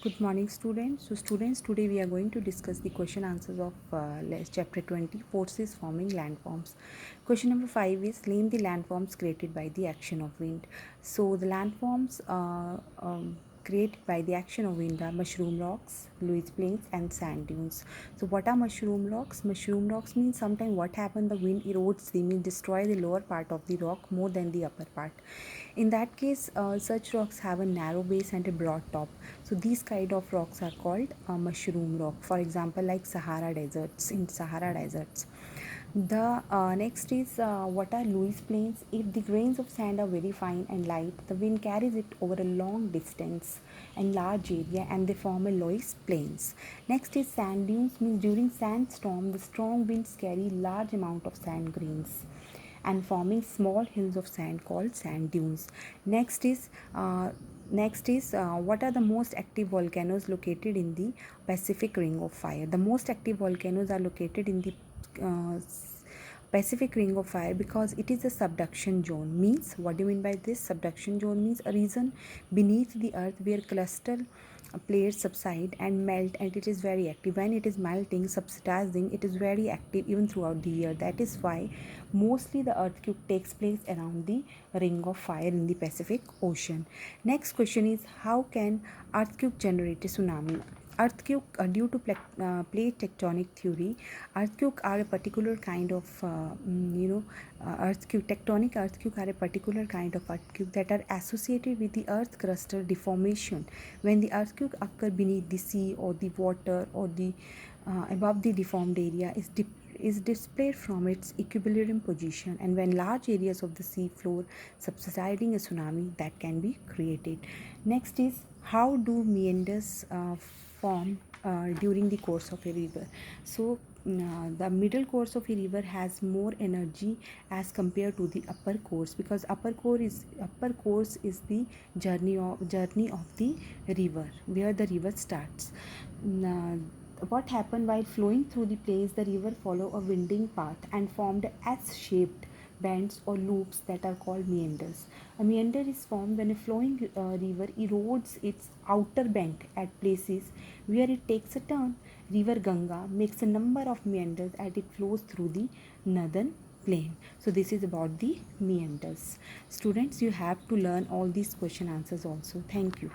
Good morning, students. So, students, today we are going to discuss the question answers of chapter 20, forces forming landforms. Question number 5 is name the landforms created by the action of wind. So, the landforms created by the action of wind are mushroom rocks, Lewis plains, and sand dunes. So, what are mushroom rocks? Mushroom rocks means sometimes what happens, the wind erodes them and destroy the lower part of the rock more than the upper part. In that case, such rocks have a narrow base and a broad top. So these kind of rocks are called mushroom rock. For example, like Sahara deserts. In Sahara deserts, the next is what are Lewis plains. If the grains of sand are very fine and light, the wind carries it over a long distance and large area, and they form a Lewis plains. Next is sand dunes. Means during sandstorm, the strong winds carry large amount of sand grains and forming small hills of sand called sand dunes. Next is what are the most active volcanoes located in the Pacific Ring of Fire? The most active volcanoes are located in the uh, Pacific Ring of Fire because it is a subduction zone. Means, what do you mean by this? Subduction zone means a region beneath the earth where cluster plates subside and melt, and it is very active. When it is melting, subsidizing, it is very active even throughout the year. That is why mostly the earthquake takes place around the ring of fire in the Pacific Ocean. Next question is how can earthquake generate a tsunami? Earthquake, due to plate tectonic theory, earthquake are a particular kind of earthquake. Tectonic earthquake are a particular kind of earthquake that are associated with the earth cluster deformation when the earthquake occur beneath the sea or the water or the above the deformed area is displayed from its equilibrium position, and when large areas of the sea floor subsiding, a tsunami that can be created. Next is how do meanders form during the course of a river? So the middle course of a river has more energy as compared to the upper course, because upper course is the journey of the river, where the river starts. What happened while flowing through the place, the river follow a winding path and formed S-shaped bends or loops that are called meanders. A meander is formed when a flowing river erodes its outer bank at places where it takes a turn. River Ganga makes a number of meanders as it flows through the northern plain. So this is about the meanders. Students, you have to learn all these question answers also. Thank you.